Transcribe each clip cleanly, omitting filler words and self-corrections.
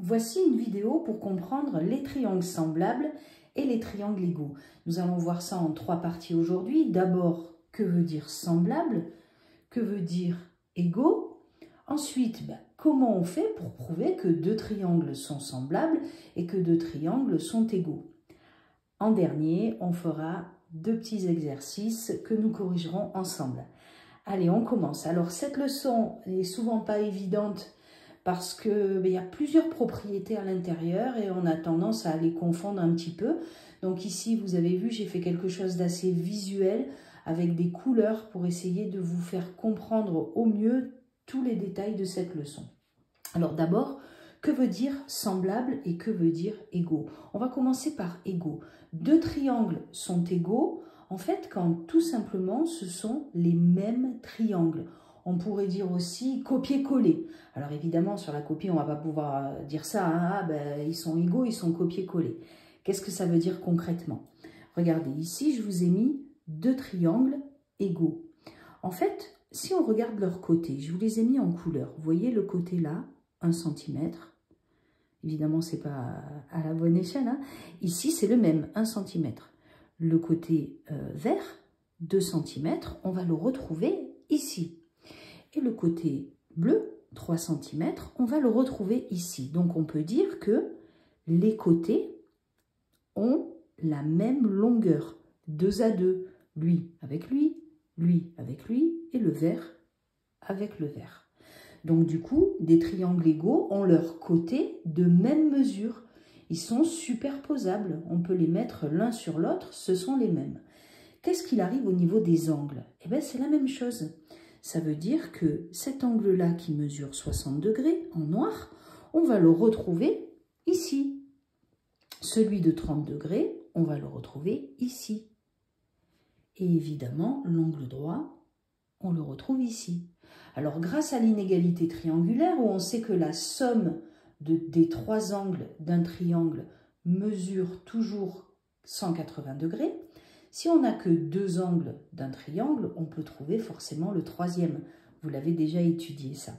voici une vidéo pour comprendre les triangles semblables et les triangles égaux. Nous allons voir ça en 3 parties aujourd'hui. D'abord, que veut dire semblable? Que veut dire égaux? Ensuite, comment on fait pour prouver que 2 triangles sont semblables et que 2 triangles sont égaux? En dernier, on fera 2 petits exercices que nous corrigerons ensemble. Allez, on commence. Alors, cette leçon n'est souvent pas évidente parce qu'il y a plusieurs propriétés à l'intérieur et on a tendance à les confondre un petit peu. Donc ici, vous avez vu, j'ai fait quelque chose d'assez visuel avec des couleurs pour essayer de vous faire comprendre au mieux tous les détails de cette leçon. Alors d'abord, que veut dire semblable et que veut dire égaux? On va commencer par égaux. 2 triangles sont égaux, en fait, quand tout simplement ce sont les mêmes triangles. On pourrait dire aussi copier-coller. Alors évidemment, sur la copie, on ne va pas pouvoir dire ça, hein, ils sont égaux, ils sont copier-coller. Qu'est-ce que ça veut dire concrètement? Regardez, ici, je vous ai mis 2 triangles égaux. En fait, si on regarde leur côté, je vous les ai mis en couleur. Vous voyez le côté là, 1 cm. Évidemment, ce n'est pas à la bonne échelle, hein. Ici, c'est le même, 1 cm. Le côté vert, 2 cm, on va le retrouver ici. Et le côté bleu, 3 cm, on va le retrouver ici. Donc, on peut dire que les côtés ont la même longueur, 2 à 2. Lui avec lui avec lui, et le vert avec le vert. Donc, du coup, des triangles égaux ont leurs côtés de même mesure. Ils sont superposables. On peut les mettre l'un sur l'autre, ce sont les mêmes. Qu'est-ce qu'il arrive au niveau des angles? Eh bien, c'est la même chose. Ça veut dire que cet angle-là qui mesure 60 degrés en noir, on va le retrouver ici. Celui de 30 degrés, on va le retrouver ici. Et évidemment, l'angle droit, on le retrouve ici. Alors, grâce à l'inégalité triangulaire, où on sait que la somme des 3 angles d'un triangle mesure toujours 180 degrés, si on n'a que 2 angles d'un triangle, on peut trouver forcément le 3e. Vous l'avez déjà étudié ça.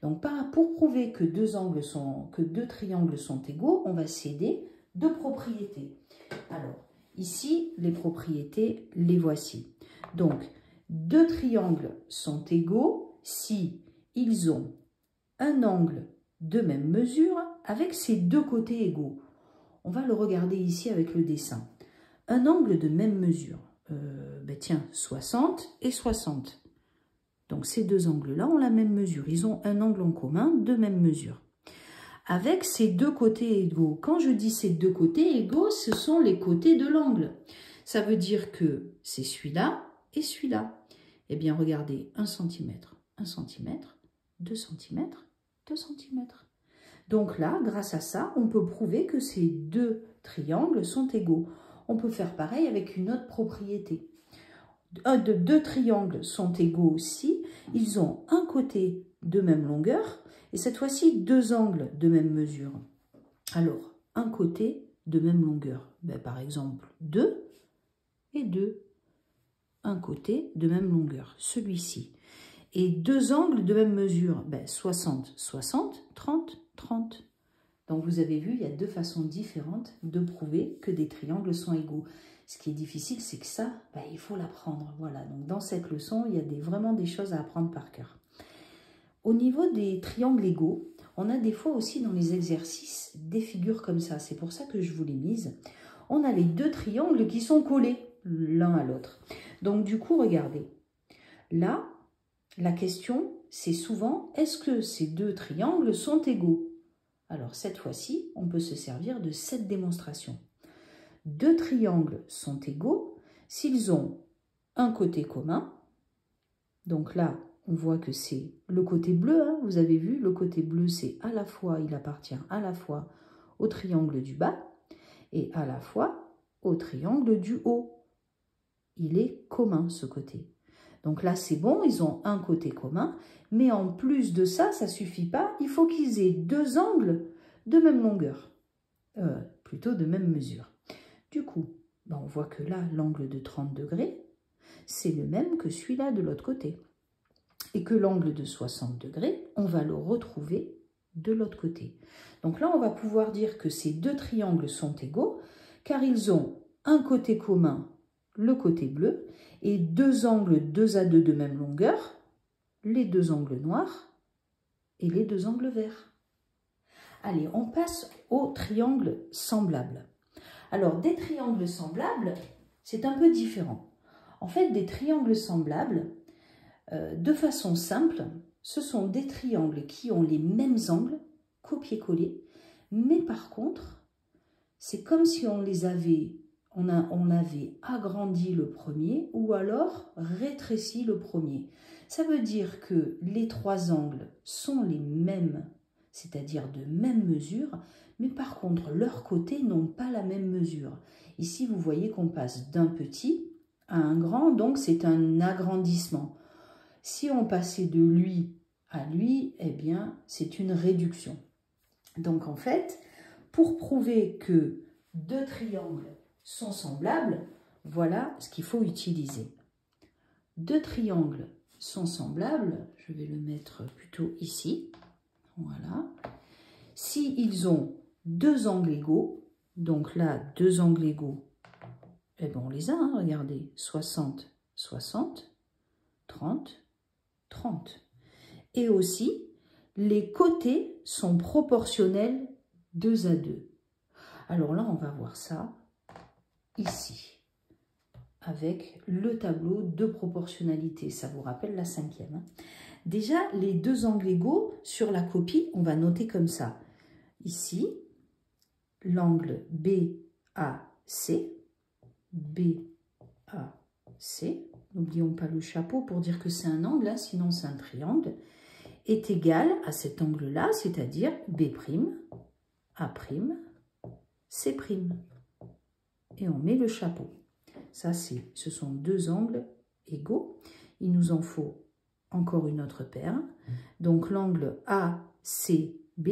Donc, pour prouver que 2 triangles sont égaux, on va céder 2 propriétés. Alors, ici, les propriétés, les voici. Donc, 2 triangles sont égaux si ils ont un angle de même mesure avec ses 2 côtés égaux. On va le regarder ici avec le dessin. Un angle de même mesure, tiens, 60 et 60. Donc ces 2 angles-là ont la même mesure. Ils ont un angle en commun de même mesure. Avec ces 2 côtés égaux. Quand je dis ces 2 côtés égaux, ce sont les côtés de l'angle. Ça veut dire que c'est celui-là et celui-là. Eh bien, regardez, 1 cm, 1 cm, 2 cm, 2 cm. Donc là, grâce à ça, on peut prouver que ces 2 triangles sont égaux. On peut faire pareil avec une autre propriété. 2 triangles sont égaux aussi. Ils ont un côté de même longueur et cette fois-ci 2 angles de même mesure. Alors, un côté de même longueur. Par exemple, 2 et 2. Un côté de même longueur, celui-ci. Et 2 angles de même mesure, 60, 60, 30, 30. Donc vous avez vu, il y a 2 façons différentes de prouver que des triangles sont égaux. Ce qui est difficile, c'est que ça, il faut l'apprendre. Voilà, donc dans cette leçon, il y a vraiment des choses à apprendre par cœur. Au niveau des triangles égaux, on a des fois aussi dans les exercices des figures comme ça. C'est pour ça que je vous l'ai mise. On a les 2 triangles qui sont collés l'un à l'autre. Donc du coup, regardez. Là, la question, c'est souvent, est-ce que ces 2 triangles sont égaux? Alors cette fois-ci, on peut se servir de cette démonstration. 2 triangles sont égaux s'ils ont un côté commun. Donc là, on voit que c'est le côté bleu, hein, vous avez vu, le côté bleu, c'est à la fois, il appartient à la fois au triangle du bas et à la fois au triangle du haut. Il est commun, ce côté. Donc là, c'est bon, ils ont un côté commun, mais en plus de ça, ça ne suffit pas, il faut qu'ils aient 2 angles de même longueur, plutôt de même mesure. Du coup, on voit que là, l'angle de 30 degrés, c'est le même que celui-là de l'autre côté. Et que l'angle de 60 degrés, on va le retrouver de l'autre côté. Donc là, on va pouvoir dire que ces deux triangles sont égaux, car ils ont un côté commun, le côté bleu, et deux angles 2 à 2 de même longueur, les deux angles noirs et les deux angles verts. Allez, on passe aux triangles semblables. Alors, des triangles semblables, c'est un peu différent. En fait, des triangles semblables, de façon simple, ce sont des triangles qui ont les mêmes angles, copier-coller, mais par contre, c'est comme si on avait agrandi le premier ou alors rétréci le premier. Ça veut dire que les trois angles sont les mêmes, c'est-à-dire de même mesure, mais par contre, leurs côtés n'ont pas la même mesure. Ici, vous voyez qu'on passe d'un petit à un grand, donc c'est un agrandissement. Si on passait de lui à lui, eh bien, c'est une réduction. Donc, en fait, pour prouver que deux triangles sont semblables, voilà ce qu'il faut utiliser. Deux triangles sont semblables, je vais le mettre plutôt ici, voilà. Si ils ont deux angles égaux, donc là, deux angles égaux, eh bien on les a, hein, regardez, 60, 60, 30, 30. Et aussi, les côtés sont proportionnels 2 à 2. Alors là, on va voir ça ici, avec le tableau de proportionnalité. Ça vous rappelle la 5e. Hein. Déjà, les deux angles égaux, sur la copie, on va noter comme ça. Ici, l'angle BAC, n'oublions pas le chapeau pour dire que c'est un angle, hein, sinon c'est un triangle, est égal à cet angle-là,', B', A', C'. Et on met le chapeau. Ça, ce sont deux angles égaux. Il nous en faut encore une autre paire. Donc l'angle ACB,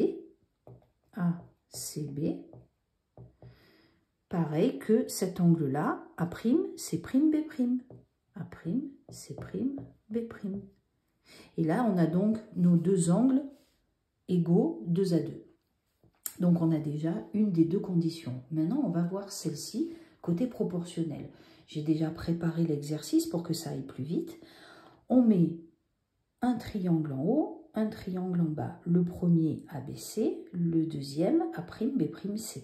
pareil que cet angle-là, A', C', B'. A', C', B'. Et là, on a donc nos deux angles égaux 2 à 2. Donc, on a déjà une des deux conditions. Maintenant, on va voir celle-ci, côté proportionnel. J'ai déjà préparé l'exercice pour que ça aille plus vite. On met un triangle en haut, un triangle en bas. Le premier ABC, le deuxième A', B', C'.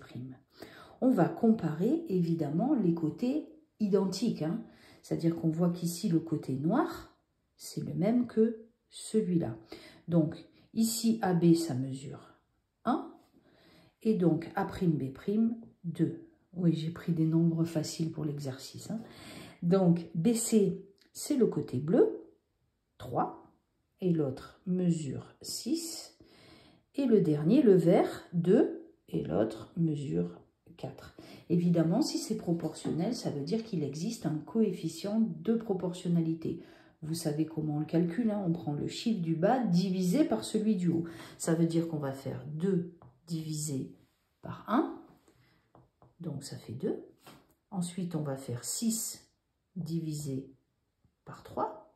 On va comparer, évidemment, les côtés identiques. Hein. C'est-à-dire qu'on voit qu'ici, le côté noir, c'est le même que celui-là. Donc, ici, AB, ça mesure 1. Et donc, A', B', 2. Oui, j'ai pris des nombres faciles pour l'exercice. Hein. Donc, BC, c'est le côté bleu, 3. Et l'autre mesure 6. Et le dernier, le vert, 2. Et l'autre mesure 4. Évidemment, si c'est proportionnel, ça veut dire qu'il existe un coefficient de proportionnalité. Vous savez comment on le calcule, hein? On prend le chiffre du bas divisé par celui du haut. Ça veut dire qu'on va faire 2 divisé par 1, donc ça fait 2. Ensuite, on va faire 6 divisé par 3,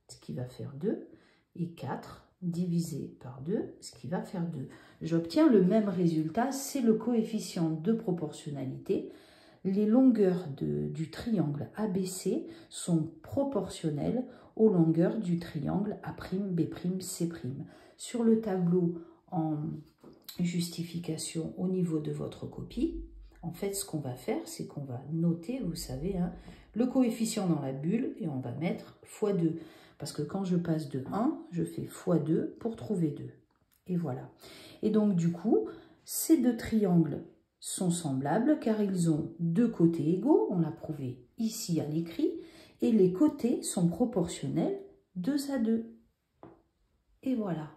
ce qui va faire 2, et 4 divisé par 2, ce qui va faire 2. J'obtiens le même résultat, c'est le coefficient de proportionnalité. Les longueurs du triangle ABC sont proportionnelles aux longueurs du triangle A', B', C'. Sur le tableau en justification au niveau de votre copie, en fait, ce qu'on va faire, c'est qu'on va noter, vous savez, hein, le coefficient dans la bulle et on va mettre x2. Parce que quand je passe de 1, je fais x2 pour trouver 2. Et voilà. Et donc, du coup, ces deux triangles sont semblables car ils ont deux côtés égaux, on l'a prouvé ici à l'écrit, et les côtés sont proportionnels 2 à 2. Et voilà.